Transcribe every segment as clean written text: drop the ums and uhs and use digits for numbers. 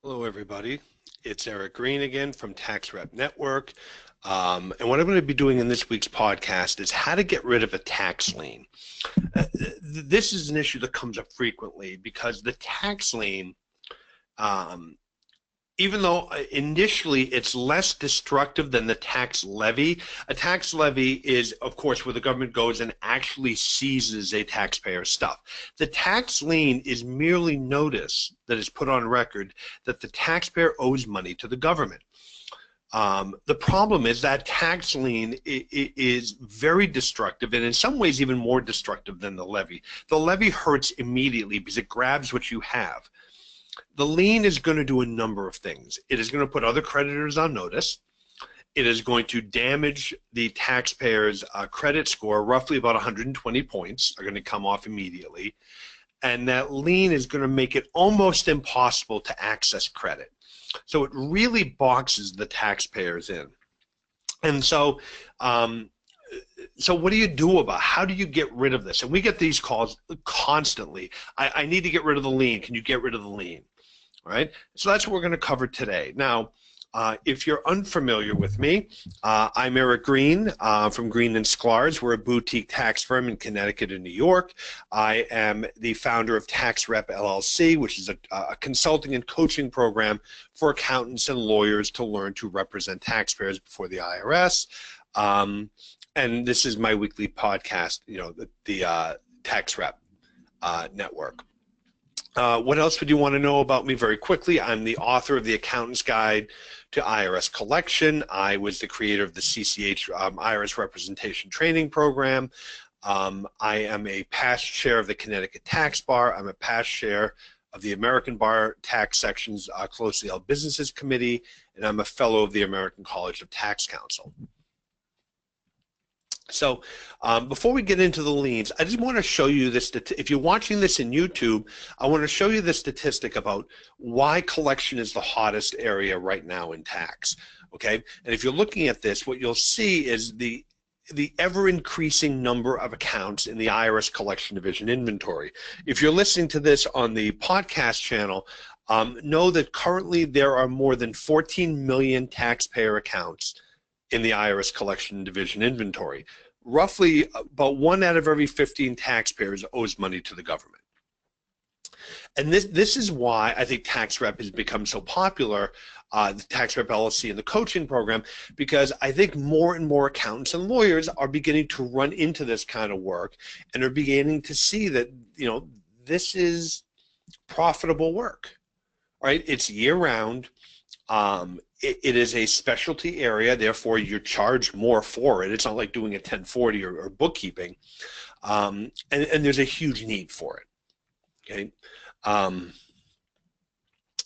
Hello, everybody. It's Eric Green again from Tax Rep Network. And what I'm going to be doing in this week's podcast is how to get rid of a tax lien. This is an issue that comes up frequently because the tax lien, um, even though initially it's less destructive than the tax levy, a tax levy is, of course, where the government goes and actually seizes a taxpayer's stuff. The tax lien is merely notice that is put on record that the taxpayer owes money to the government. The problem is that tax lien is very destructive, and in some ways even more destructive than the levy. The levy hurts immediately because it grabs what you have. The lien is going to do a number of things. It is going to put other creditors on notice. It is going to damage the taxpayer's credit score. Roughly about 120 points are going to come off immediately. And that lien is going to make it almost impossible to access credit. So it really boxes the taxpayers in. And so what do you do about it? How do you get rid of this? And we get these calls constantly. I need to get rid of the lien. Can you get rid of the lien? All right. So that's what we're going to cover today. Now, if you're unfamiliar with me, I'm Eric Green from Green and Sklar's. We're a boutique tax firm in Connecticut and New York. I am the founder of TAXREPLLC, which is a consulting and coaching program for accountants and lawyers to learn to represent taxpayers before the IRS. And this is my weekly podcast, the Tax Rep Network. What else would you want to know about me very quickly? I'm the author of the Accountant's Guide to IRS Collection. I was the creator of the CCH IRS Representation Training Program. I am a past chair of the Connecticut Tax Bar. I'm a past chair of the American Bar Tax Section's Closely Held Businesses Committee, and I'm a fellow of the American College of Tax Counsel. So before we get into the liens, I just want to show you this. If you're watching this in YouTube, I want to show you the statistic about why collection is the hottest area right now in tax. Okay, and if you're looking at this, what you'll see is the ever-increasing number of accounts in the IRS Collection Division inventory. If you're listening to this on the podcast channel, know that currently there are more than 14 million taxpayer accounts in the IRS Collection Division inventory. Roughly about 1 out of every 15 taxpayers owes money to the government. And this is why I think Tax Rep has become so popular, the Tax Rep LLC and the coaching program, because I think more and more accountants and lawyers are beginning to run into this kind of work and are beginning to see that, this is profitable work, right? It's year-round. It is a specialty area, therefore you're charged more for it. It's not like doing a 1040 or bookkeeping, and there's a huge need for it. Okay,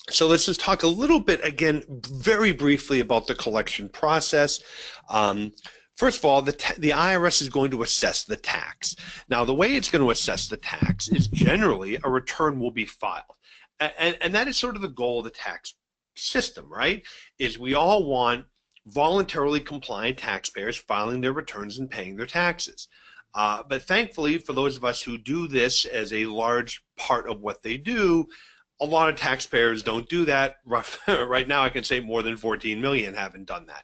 so let's just talk a little bit again, very briefly, about the collection process. First of all, the IRS is going to assess the tax. Now, the way it's going to assess the tax is generally a return will be filed, and that is sort of the goal of the tax system, right? Is we all want voluntarily compliant taxpayers filing their returns and paying their taxes. But thankfully, for those of us who do this as a large part of what they do, a lot of taxpayers don't do that. Right now, I can say more than 14 million haven't done that.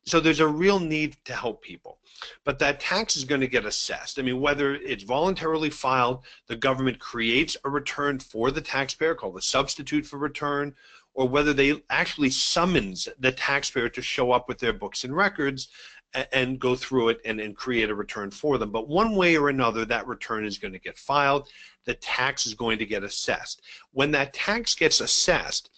So there's a real need to help people. But that tax is going to get assessed. I mean, whether it's voluntarily filed, the government creates a return for the taxpayer called a substitute for return, or whether they actually summons the taxpayer to show up with their books and records and go through it and create a return for them. But one way or another, that return is going to get filed. The tax is going to get assessed. When that tax gets assessed,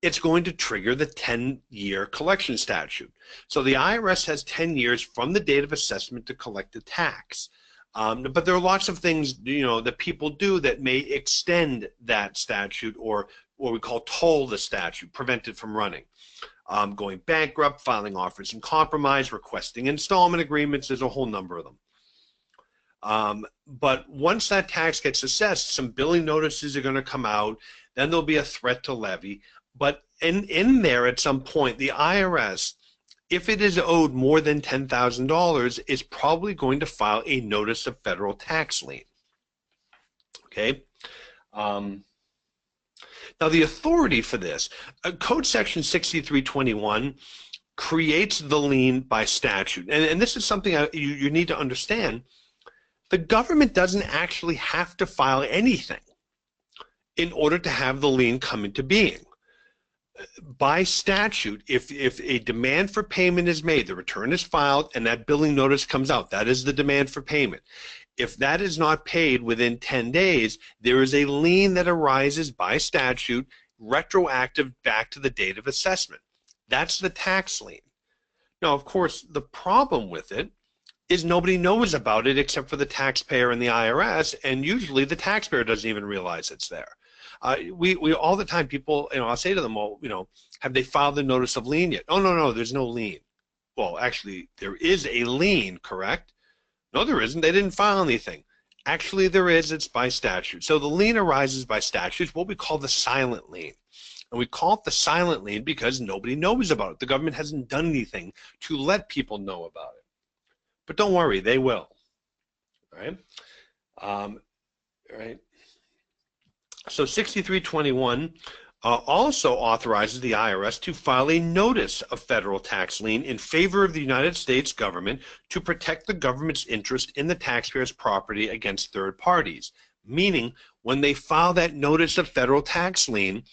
it's going to trigger the 10-year collection statute. So the IRS has 10 years from the date of assessment to collect the tax. But there are lots of things, that people do that may extend that statute, or what we call toll the statute, prevent it from running. Going bankrupt, filing offers in compromise, requesting installment agreements, there's a whole number of them. But once that tax gets assessed, some billing notices are going to come out, then there'll be a threat to levy. But in there at some point, the IRS, if it is owed more than $10,000, is probably going to file a notice of federal tax lien. Okay? Now, the authority for this, Code Section 6321 creates the lien by statute. And this is something you need to understand. The government doesn't actually have to file anything in order to have the lien come into being. By statute, if a demand for payment is made, the return is filed, and that billing notice comes out, that is the demand for payment. If that is not paid within 10 days, there is a lien that arises by statute, retroactive back to the date of assessment. That's the tax lien. Now, of course, the problem with it is nobody knows about it except for the taxpayer and the IRS, and usually the taxpayer doesn't even realize it's there. We all the time, people, I'll say to them, well, have they filed the notice of lien yet? Oh, no, there's no lien. Well, actually, there is a lien, correct? No, there isn't. They didn't file anything. Actually, there is. It's by statute. So the lien arises by statute. It's what we call the silent lien. And we call it the silent lien because nobody knows about it. The government hasn't done anything to let people know about it. But don't worry, they will. All right? So 6321 also authorizes the IRS to file a notice of federal tax lien in favor of the United States government to protect the government's interest in the taxpayer's property against third parties. Meaning, when they file that notice of federal tax lien,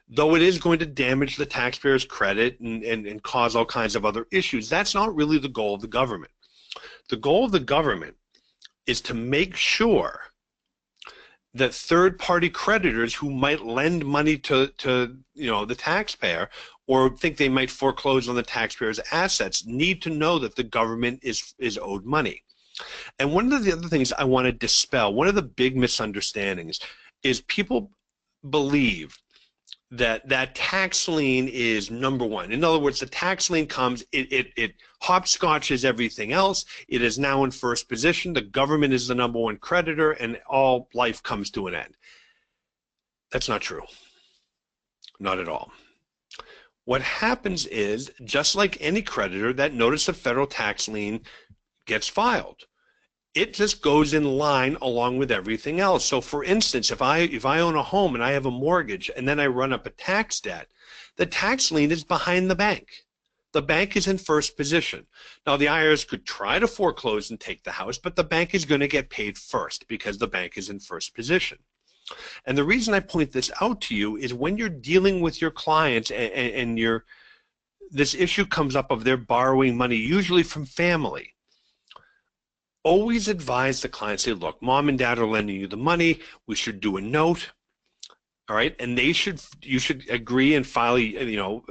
though it is going to damage the taxpayer's credit and cause all kinds of other issues, that's not really the goal of the government. The goal of the government is to make sure that third-party creditors who might lend money to the taxpayer or think they might foreclose on the taxpayer's assets need to know that the government is owed money. And one of the other things I want to dispel, one of the big misunderstandings, is people believe that tax lien is number one. In other words, the tax lien comes, it hopscotches everything else. It is now in first position. The government is the number one creditor, and all life comes to an end. That's not true. Not at all. What happens is, just like any creditor, that notice of federal tax lien gets filed. It just goes in line along with everything else. So for instance, if I own a home and I have a mortgage and then I run up a tax debt, the tax lien is behind the bank. The bank is in first position. Now the IRS could try to foreclose and take the house, but the bank is going to get paid first because the bank is in first position. And the reason I point this out to you is when you're dealing with your clients and this issue comes up of their borrowing money, usually from family. Always advise the client, say, look, mom and dad are lending you the money, we should do a note, all right? And you should agree and file,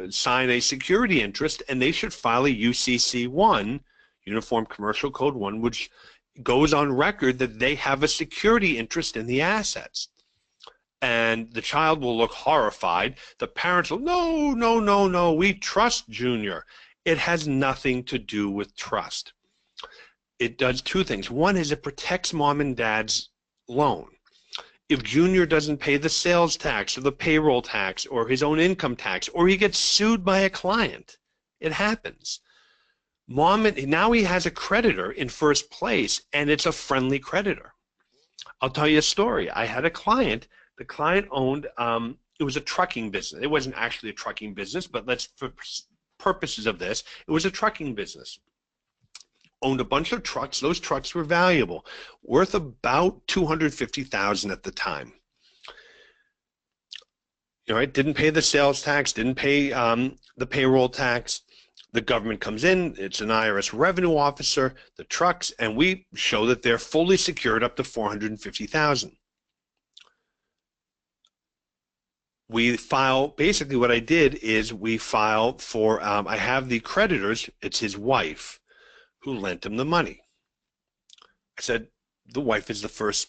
sign a security interest, and they should file a UCC1, Uniform Commercial Code 1, which goes on record that they have a security interest in the assets. And the child will look horrified. The parents will, no, we trust Junior. It has nothing to do with trust. It does two things. One is it protects mom and dad's loan. If Junior doesn't pay the sales tax or the payroll tax or his own income tax, or he gets sued by a client, it happens. Now he has a creditor in first place, and it's a friendly creditor. I'll tell you a story. I had a client. The client owned, it was a trucking business. It wasn't actually a trucking business, but for purposes of this, it was a trucking business. Owned a bunch of trucks. Those trucks were valuable, worth about $250,000 at the time. Didn't pay the sales tax, didn't pay the payroll tax. The government comes in, it's an IRS revenue officer, the trucks, and we show that they're fully secured up to $450,000. We file, basically what I did is we file for, I have the creditors, it's his wife, who lent him the money. I said, the wife is the first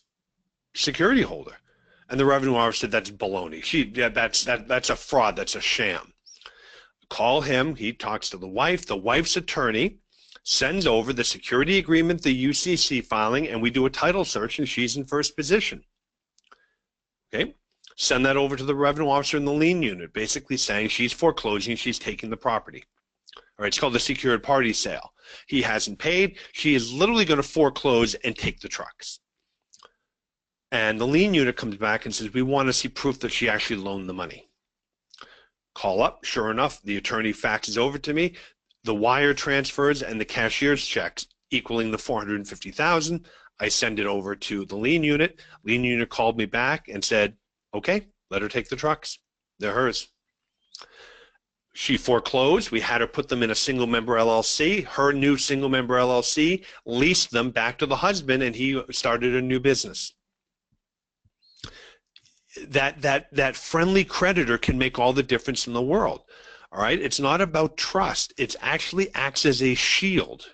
security holder. And the revenue officer said, that's baloney. That's a fraud, that's a sham. Call him, he talks to the wife's attorney sends over the security agreement, the UCC filing, and we do a title search and she's in first position. Okay? Send that over to the revenue officer in the lien unit, basically saying she's foreclosing, she's taking the property. All right, it's called the secured party sale. He hasn't paid. She is literally going to foreclose and take the trucks. and the lien unit comes back and says, we want to see proof that she actually loaned the money. Call up, sure enough, the attorney faxes over to me the wire transfers and the cashier's checks equaling the $450,000. I send it over to the lien unit. Lien unit called me back and said, okay, let her take the trucks. They're hers. She foreclosed. We had her put them in a single member LLC. Her new single member LLC leased them back to the husband, and he started a new business. That friendly creditor can make all the difference in the world. All right, it's not about trust. It actually acts as a shield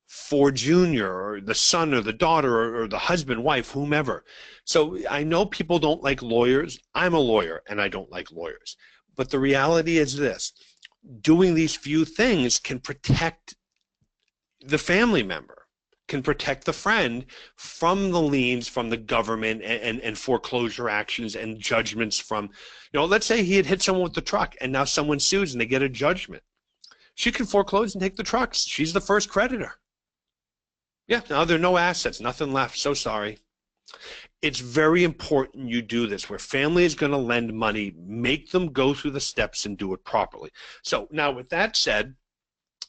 for Junior or the son or the daughter or the husband, wife, whomever. So I know people don't like lawyers. I'm a lawyer and I don't like lawyers. But the reality is this: doing these few things can protect the family member, can protect the friend from the liens from the government and foreclosure actions and judgments from, let's say he had hit someone with the truck and now someone sues and they get a judgment. She can foreclose and take the trucks. She's the first creditor. Yeah, now there are no assets, nothing left, so sorry. It's very important you do this. Where family is going to lend money, make them go through the steps and do it properly. So now with that said,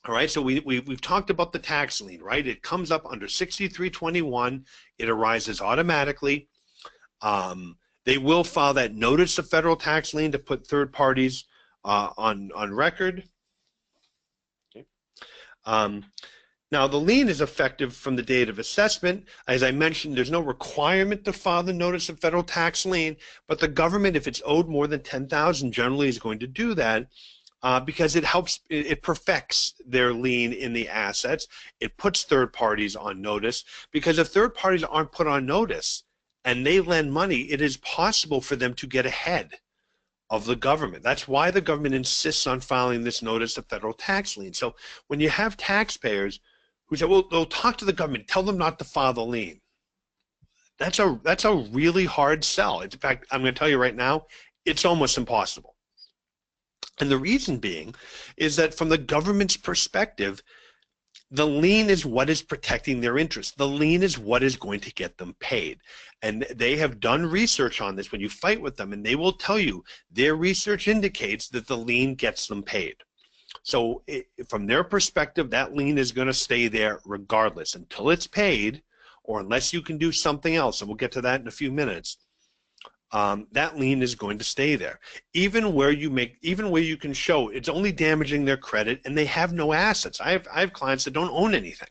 all right, so we've talked about the tax lien, right? It comes up under 6321. It arises automatically. They will file that notice of federal tax lien to put third parties on record. Okay. Now, the lien is effective from the date of assessment. As I mentioned, there's no requirement to file the notice of federal tax lien, but the government, if it's owed more than $10,000, generally is going to do that because it helps, it perfects their lien in the assets. It puts third parties on notice, because if third parties aren't put on notice and they lend money, it is possible for them to get ahead of the government. That's why the government insists on filing this notice of federal tax lien. So when you have taxpayers who say, well, they'll talk to the government, tell them not to file the lien. That's a really hard sell. In fact, I'm going to tell you right now, it's almost impossible. And the reason being is that from the government's perspective, the lien is what is protecting their interests. The lien is what is going to get them paid. And they have done research on this when you fight with them, and they will tell you their research indicates that the lien gets them paid. So from their perspective, that lien is going to stay there regardless until it's paid, or unless you can do something else, and we'll get to that in a few minutes. That lien is going to stay there, even where you can show it's only damaging their credit and they have no assets. I have clients that don't own anything.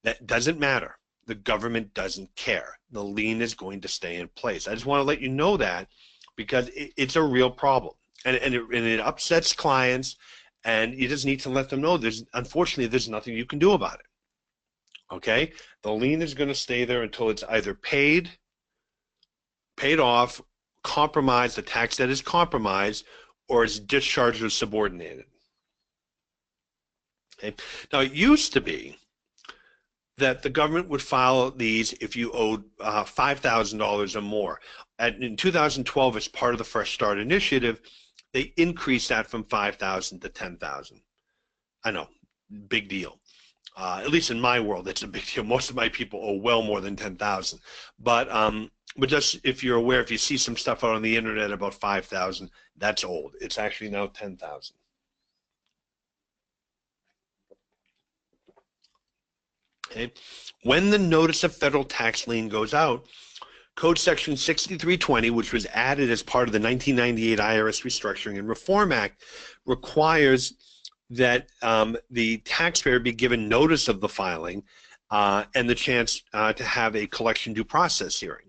That doesn't matter. The government doesn't care. The lien is going to stay in place. I just want to let you know that, because it's a real problem, and it upsets clients. And you just need to let them know unfortunately there's nothing you can do about it. Okay? The lien is going to stay there until it's either paid off, compromised, the tax debt is compromised, or it's discharged or subordinated. Okay? Now, it used to be that the government would file these if you owed $5,000 or more. In 2012, as part of the Fresh Start initiative, they increased that from $5,000 to $10,000. I know, big deal. At least in my world, it's a big deal. Most of my people owe well more than $10,000. But just if you're aware, if you see some stuff out on the internet about $5,000, that's old. It's actually now $10,000. Okay. When the notice of federal tax lien goes out, Code Section 6320, which was added as part of the 1998 IRS Restructuring and Reform Act, requires that the taxpayer be given notice of the filing and the chance to have a collection due process hearing.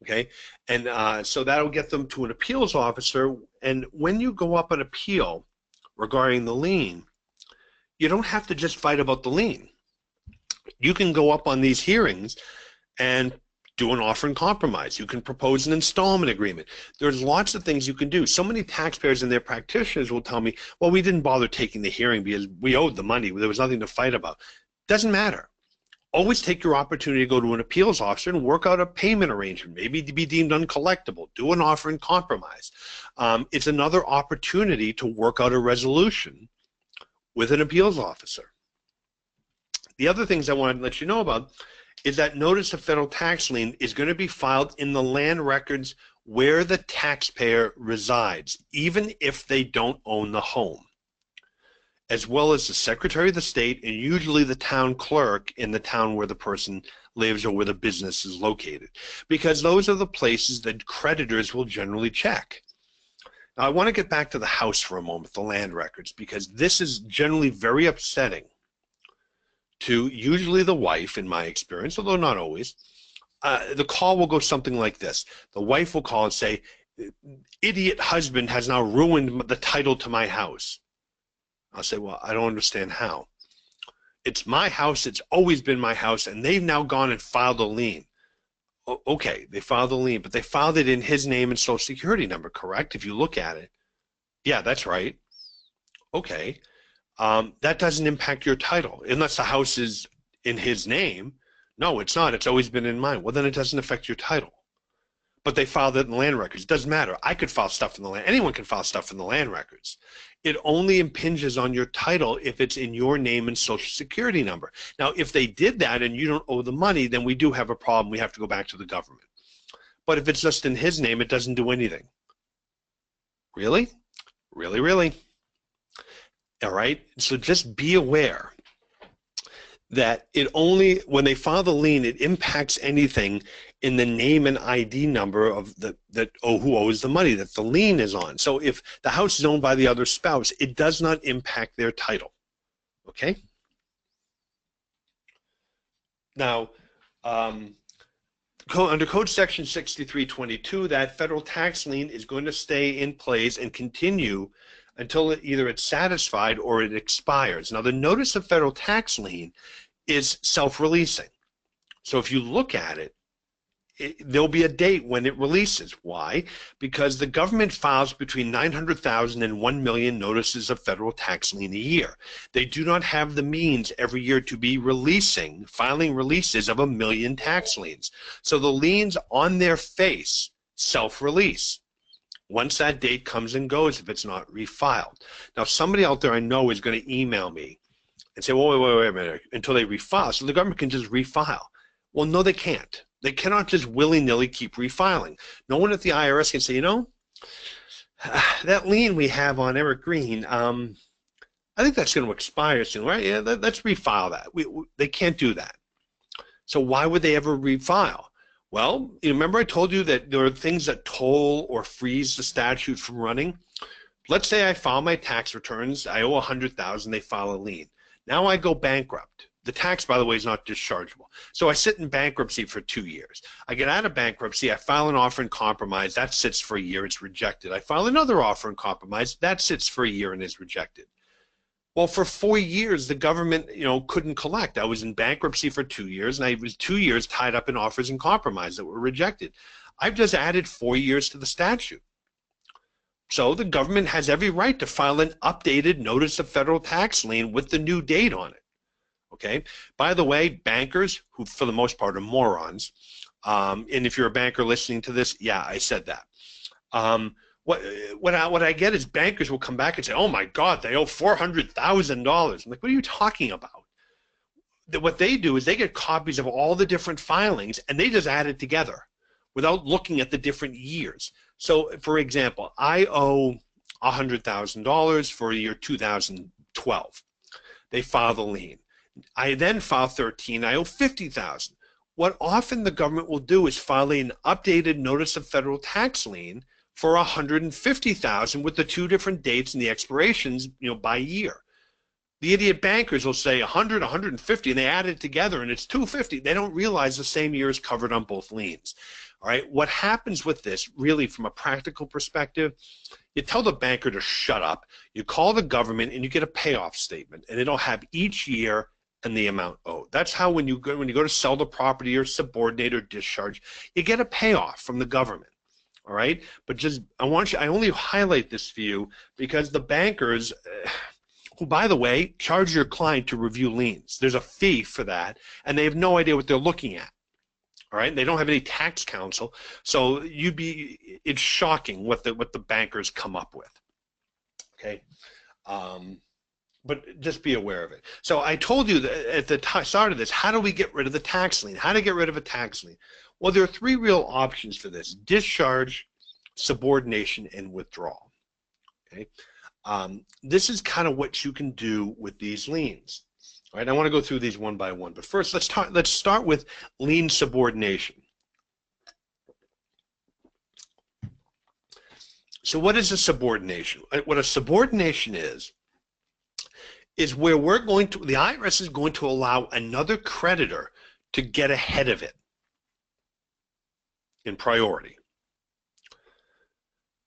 Okay, and so that'll get them to an appeals officer. And when you go up an appeal regarding the lien, you don't have to just fight about the lien. You can go up on these hearings and do an offer in compromise. You can propose an installment agreement. There's lots of things you can do. So many taxpayers and their practitioners will tell me, well, we didn't bother taking the hearing because we owed the money. There was nothing to fight about. Doesn't matter. Always take your opportunity to go to an appeals officer and work out a payment arrangement, maybe to be deemed uncollectible. Do an offer in compromise. It's another opportunity to work out a resolution with an appeals officer. The other things I wanted to let you know about is that notice of federal tax lien is going to be filed in the land records where the taxpayer resides, even if they don't own the home, as well as the Secretary of the State and usually the town clerk in the town where the person lives or where the business is located, because those are the places that creditors will generally check. Now, I want to get back to the house for a moment, the land records, because this is generally very upsetting to usually the wife, in my experience, although not always. The call will go something like this. The wife will call and say, idiot husband has now ruined the title to my house. I'll say, well, I don't understand how. It's my house, it's always been my house, and they've now gone and filed a lien. Okay, they filed a lien, but they filed it in his name and social security number, correct? If you look at it. Yeah, that's right. Okay. That doesn't impact your title, unless the house is in his name. No, it's not. It's always been in mine. Well, then it doesn't affect your title. But they filed it in the land records. It doesn't matter. I could file stuff in the land. Anyone can file stuff in the land records. It only impinges on your title if it's in your name and social security number. Now, if they did that and you don't owe the money, then we do have a problem. We have to go back to the government. But if it's just in his name, it doesn't do anything. Really? Really, really? All right? So just be aware that it only, when they file the lien, it impacts anything in the name and ID number of who owes the money that the lien is on. So if the house is owned by the other spouse, it does not impact their title. Okay? Now, under Code Section 6322, that federal tax lien is going to stay in place and continue until either it's satisfied or it expires. Now, the notice of federal tax lien is self-releasing. So if you look at it, there'll be a date when it releases. Why? Because the government files between 900,000 and 1 million notices of federal tax lien a year. They do not have the means every year to be filing releases of 1 million tax liens. So the liens on their face self-release once that date comes and goes if it's not refiled. Now, somebody out there I know is going to email me and say, well, wait a minute, until they refile. So the government can just refile. Well, no, they can't. They cannot just willy-nilly keep refiling. No one at the IRS can say, you know, that lien we have on Eric Green, I think that's going to expire soon, right? Yeah, let's refile that. They can't do that. So why would they ever refile? Well, you remember I told you that there are things that toll or freeze the statute from running? Let's say I file my tax returns. I owe $100,000. They file a lien. Now I go bankrupt. The tax, by the way, is not dischargeable. So I sit in bankruptcy for 2 years. I get out of bankruptcy. I file an offer in compromise. That sits for a year. It's rejected. I file another offer in compromise. That sits for a year and is rejected. Well, for 4 years, the government, couldn't collect. I was in bankruptcy for 2 years, and I was 2 years tied up in offers in compromise that were rejected. I've just added 4 years to the statute. So the government has every right to file an updated notice of federal tax lien with the new date on it. Okay. By the way, bankers, who for the most part are morons, and if you're a banker listening to this, yeah, I said that. What I get is bankers will come back and say, oh my God, they owe $400,000. I'm like, what are you talking about? What they do is they get copies of all the different filings and they just add it together without looking at the different years. So, for example, I owe $100,000 for the year 2012. They file the lien. I then file 13. I owe $50,000. What often the government will do is file an updated notice of federal tax lien for $150,000 with the 2 different dates and the expirations, by year. The idiot bankers will say 100, 150, and they add it together, and it's 250. They don't realize the same year is covered on both liens. All right. What happens with this, really, from a practical perspective, you tell the banker to shut up. You call the government, and you get a payoff statement, and it'll have each year and the amount owed. That's how when you go to sell the property or subordinate or discharge, you get a payoff from the government. All right. But I only highlight this for you because the bankers, who, by the way, charge your client to review liens. There's a fee for that, and they have no idea what they're looking at. All right, they don't have any tax counsel, so it's shocking what the bankers come up with. Okay, but just be aware of it. So I told you that at the start of this, how do we get rid of the tax lien? How to get rid of a tax lien? Well, there are three real options for this: discharge, subordination, and withdrawal. Okay, this is kind of what you can do with these liens. All right, I want to go through these one by one, but first let's start with lien subordination. So what is a subordination? What a subordination is where the IRS is going to allow another creditor to get ahead of it in priority.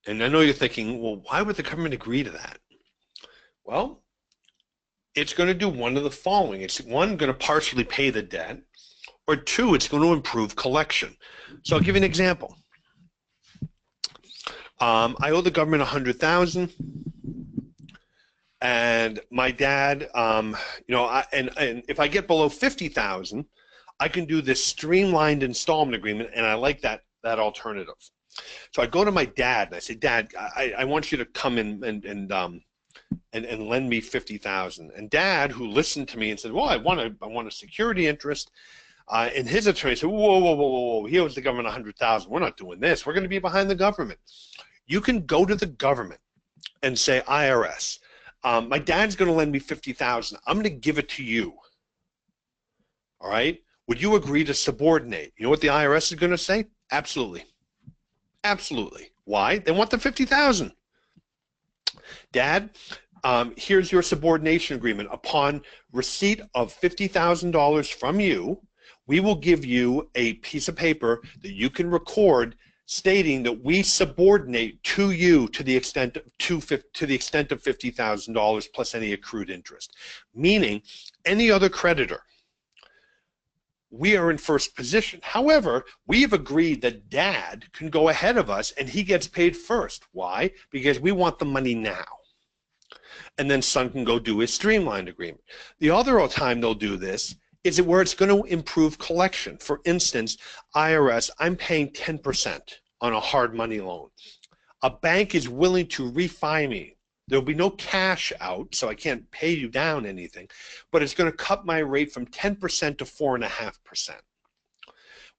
And I know you're thinking, well, why would the government agree to that? Well, it's going to do one of the following. It's one, going to partially pay the debt, or two, it's going to improve collection. So I'll give you an example. I owe the government $100,000, and my dad, and if I get below $50,000, I can do this streamlined installment agreement, and I like that alternative. So I go to my dad and I say, Dad, I want you to come in and lend me $50,000. And Dad, who listened to me and said, well, I want a security interest. And his attorney said, whoa, he owes the government $100,000. We're not doing this. We're going to be behind the government. You can go to the government and say, IRS, my dad's going to lend me $50,000. I'm going to give it to you. All right? Would you agree to subordinate? You know what the IRS is going to say? Absolutely. Absolutely. Why? They want the $50,000. Dad, here's your subordination agreement. Upon receipt of $50,000 from you, we will give you a piece of paper that you can record stating that we subordinate to you to the extent of $50,000 plus any accrued interest. Meaning, any other creditor, we are in first position. However, we have agreed that Dad can go ahead of us and he gets paid first. Why? Because we want the money now. And then son can go do his streamlined agreement. The other time they'll do this is where it's going to improve collection. For instance, IRS, I'm paying 10% on a hard money loan. A bank is willing to refi me. There'll be no cash out, so I can't pay you down anything, but it's going to cut my rate from 10% to 4.5%.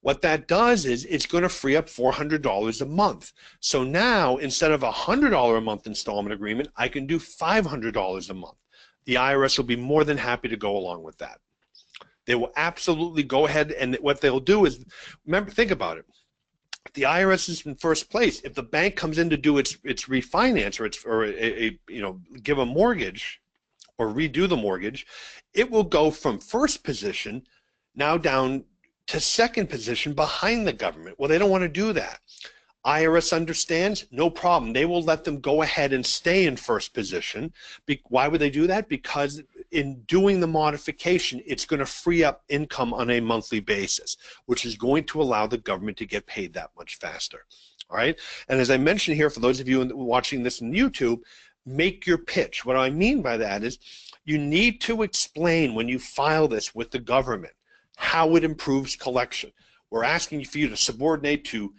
What that does is it's going to free up $400 a month. So now, instead of a $100 a month installment agreement, I can do $500 a month. The IRS will be more than happy to go along with that. They will absolutely go ahead, and what they'll do is, remember, think about it. The IRS is in first place. If the bank comes in to do its refinance or give a mortgage or redo the mortgage, it will go from first position now down to second position behind the government. Well, they don't want to do that. IRS understands, no problem. They will let them go ahead and stay in first position. Why would they do that? Because in doing the modification, it's going to free up income on a monthly basis, which is going to allow the government to get paid that much faster. All right? And as I mentioned here, for those of you watching this on YouTube, make your pitch. What I mean by that is you need to explain when you file this with the government how it improves collection. We're asking for you to subordinate to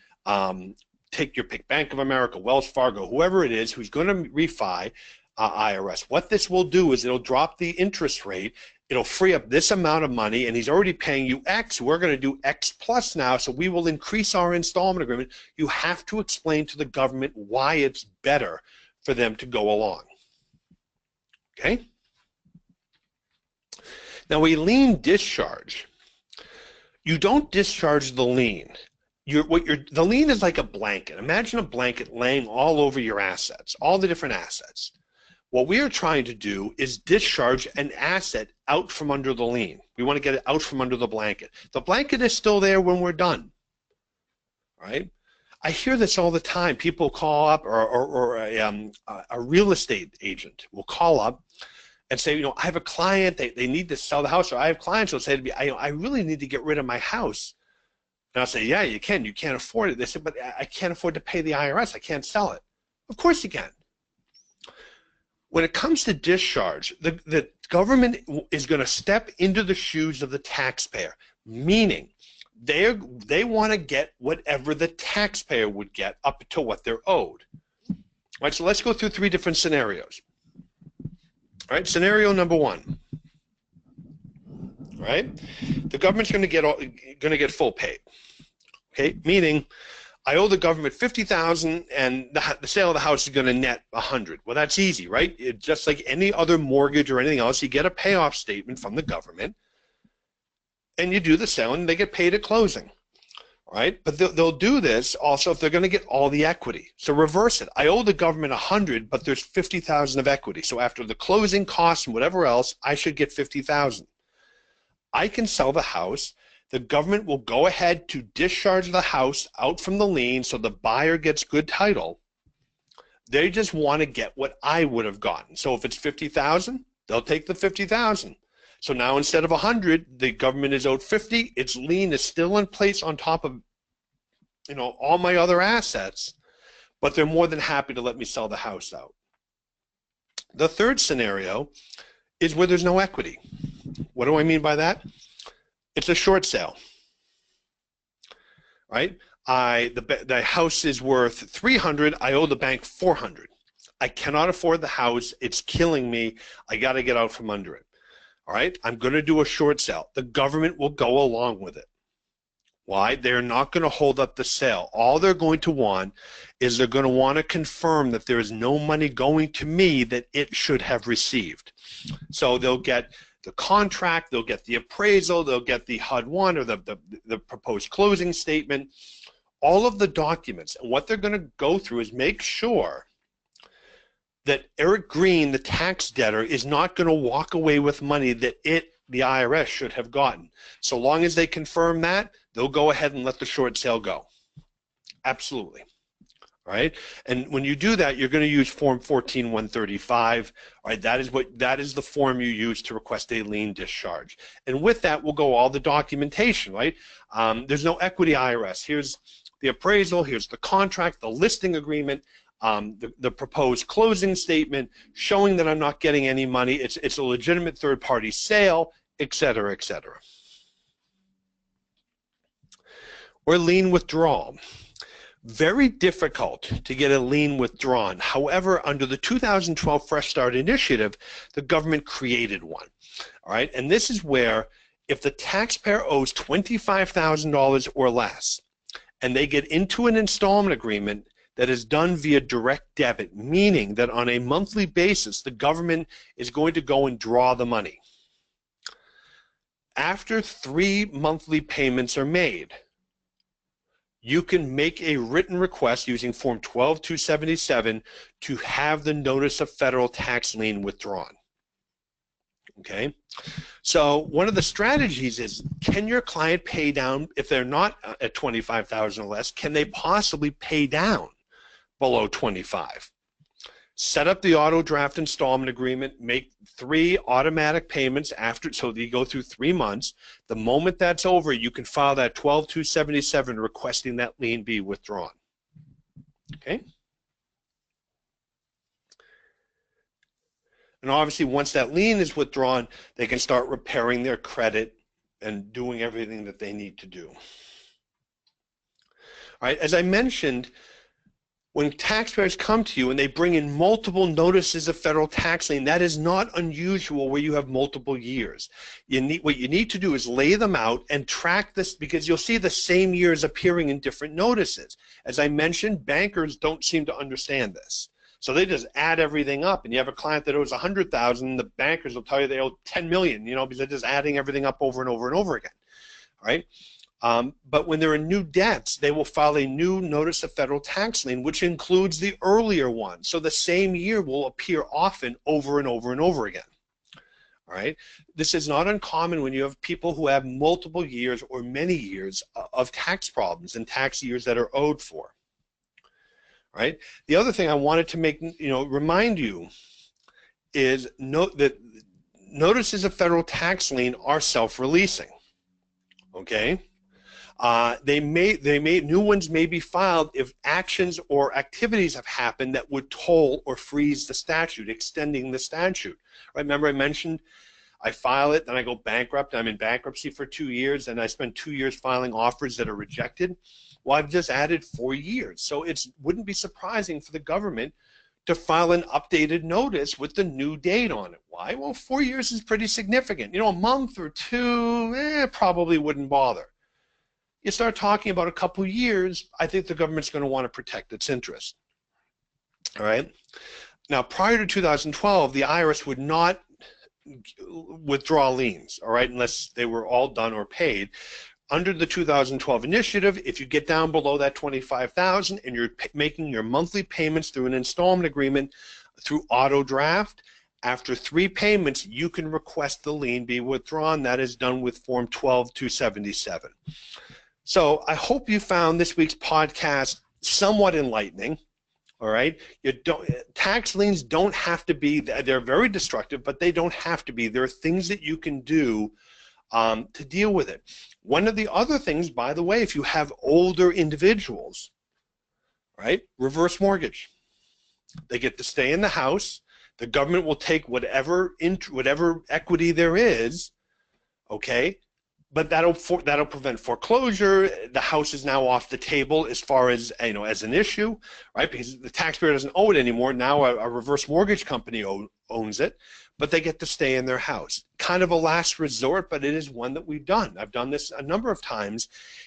take your pick, Bank of America, Wells Fargo, whoever it is who's going to refi IRS. What this will do is it'll drop the interest rate, it'll free up this amount of money, and he's already paying you X. We're going to do X plus now, so we will increase our installment agreement. You have to explain to the government why it's better for them to go along. Okay? Now, a lien discharge, you don't discharge the lien. The lien is like a blanket. Imagine a blanket laying all over your assets, all the different assets. What we are trying to do is discharge an asset out from under the lien. We want to get it out from under the blanket. The blanket is still there when we're done, right? I hear this all the time. People call up, or a real estate agent will call up and say, you know, I have a client, they need to sell the house, or I have clients who will say to me, I really need to get rid of my house. And I'll say, yeah, you can't afford it. They said, but I can't afford to pay the IRS. I can't sell it. Of course you can. When it comes to discharge, the government is going to step into the shoes of the taxpayer, meaning they want to get whatever the taxpayer would get up to what they're owed. All right, so let's go through three different scenarios. All right, scenario number one. All right, the government's going to get full pay. Okay, meaning I owe the government $50,000 and the sale of the house is going to net $100,000. Well, that's easy, right? It's just like any other mortgage or anything else. You get a payoff statement from the government, and you do the sale, and they get paid at closing. All right, but they'll do this also if they're going to get all the equity. So reverse it. I owe the government $100,000, but there's $50,000 of equity. So after the closing costs and whatever else, I should get $50,000. I can sell the house. The government will go ahead to discharge the house out from the lien so the buyer gets good title. They just want to get what I would have gotten. So if it's $50,000, they'll take the $50,000. So now instead of $100,000, the government is owed $50,000. Its lien is still in place on top of, all my other assets, but they're more than happy to let me sell the house out. The third scenario is where there's no equity. What do I mean by that? It's a short sale, right? The house is worth $300,000. I owe the bank $400,000. I cannot afford the house. It's killing me. I got to get out from under it. All right, I'm going to do a short sale. The government will go along with it. Why? They're not going to hold up the sale. All they're going to want is they're going to want to confirm that there is no money going to me that it should have received. So they'll get the contract, they'll get the appraisal, they'll get the HUD-1 or the proposed closing statement, all of the documents. And what they're going to go through is make sure that Eric Green, the tax debtor, is not going to walk away with money that the IRS should have gotten. So long as they confirm that, they'll go ahead and let the short sale go. Absolutely. All right. And when you do that, you're going to use Form 14-135. All right. That is the form you use to request a lien discharge. And with that, we'll go all the documentation. Right. There's no equity IRS. Here's the appraisal. Here's the contract, the listing agreement. The proposed closing statement showing that I'm not getting any money, it's a legitimate third-party sale, et cetera, et cetera. Or lien withdrawal. Very difficult to get a lien withdrawn. However, under the 2012 Fresh Start Initiative, the government created one. All right, and this is where if the taxpayer owes $25,000 or less, and they get into an installment agreement that is done via direct debit, meaning that on a monthly basis, the government is going to go and draw the money. After 3 monthly payments are made, you can make a written request using Form 12-277 to have the notice of federal tax lien withdrawn. Okay, so one of the strategies is, can your client pay down if they're not at $25,000 or less? Can they possibly pay down below 25? Set up the auto draft installment agreement, make 3 automatic payments after, so you go through 3 months. The moment that's over, you can file that 12-277 requesting that lien be withdrawn. Okay? And obviously, once that lien is withdrawn, they can start repairing their credit and doing everything that they need to do. All right, as I mentioned, when taxpayers come to you and they bring in multiple notices of federal tax lien, that is not unusual where you have multiple years. What you need to do is lay them out and track this, because you'll see the same years appearing in different notices. As I mentioned, bankers don't seem to understand this. So they just add everything up, and you have a client that owes $100,000, the bankers will tell you they owe $10 million, because they're just adding everything up over and over and over again, all right? But when there are new debts, they will file a new notice of federal tax lien, which includes the earlier one. So the same year will appear often over and over and over again. All right. This is not uncommon when you have people who have multiple years or many years of tax problems and tax years that are owed for. All right. The other thing I wanted to remind you is note that notices of federal tax lien are self-releasing. Okay. New ones may be filed if actions or activities have happened that would toll or freeze the statute, extending the statute. Right? Remember I mentioned I file it, then I go bankrupt, I'm in bankruptcy for 2 years, and I spend 2 years filing offers that are rejected. Well, I've just added 4 years. So it wouldn't be surprising for the government to file an updated notice with the new date on it. Why? Well, 4 years is pretty significant. You know, a month or two, probably wouldn't bother. You start talking about a couple years, I think the government's going to want to protect its interest. All right. Now, prior to 2012, the IRS would not withdraw liens, all right, unless they were all done or paid. Under the 2012 initiative, if you get down below that $25,000 and you're making your monthly payments through an installment agreement through auto draft, after 3 payments, you can request the lien be withdrawn. That is done with Form 12277. So I hope you found this week's podcast somewhat enlightening. All right, tax liens don't have to be, they're very destructive, but they don't have to be. There are things that you can do to deal with it. One of the other things, by the way, if you have older individuals, right, reverse mortgage. They get to stay in the house. The government will take whatever equity there is, okay, but that'll prevent foreclosure. The house is now off the table as far as, you know, as an issue, right? Because the taxpayer doesn't owe it anymore. Now a reverse mortgage company owns it, but they get to stay in their house. Kind of a last resort, but it is one that we've done. I've done this a number of times,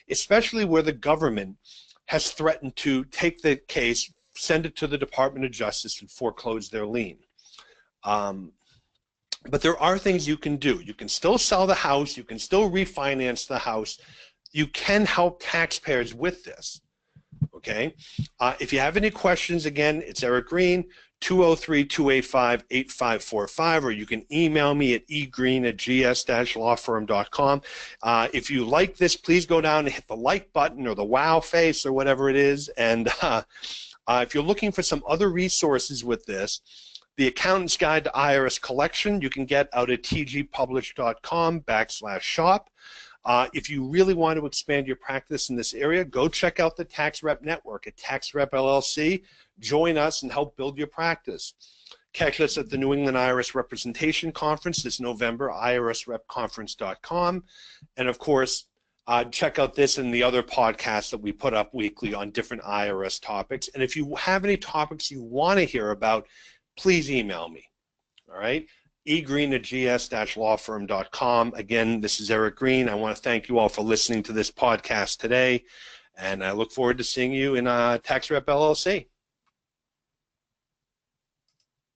especially where the government has threatened to take the case, send it to the Department of Justice, and foreclose their lien. But there are things you can do. You can still sell the house. You can still refinance the house. You can help taxpayers with this, okay? If you have any questions, again, it's Eric Green, 203-285-8545, or you can email me at egreen@gs-lawfirm.com. If you like this, please go down and hit the like button or the wow face or whatever it is. And if you're looking for some other resources with this, the Accountant's Guide to IRS Collection you can get out at tgpublish.com/shop. If you really want to expand your practice in this area, go check out the Tax Rep Network at TaxRepLLC. Join us and help build your practice. Catch us at the New England IRS Representation Conference this November, irsrepconference.com. And of course, check out this and the other podcasts that we put up weekly on different IRS topics. And if you have any topics you want to hear about, please email me, all right? egreen@gs-lawfirm.com. Again, this is Eric Green. I want to thank you all for listening to this podcast today, and I look forward to seeing you in Tax Rep LLC.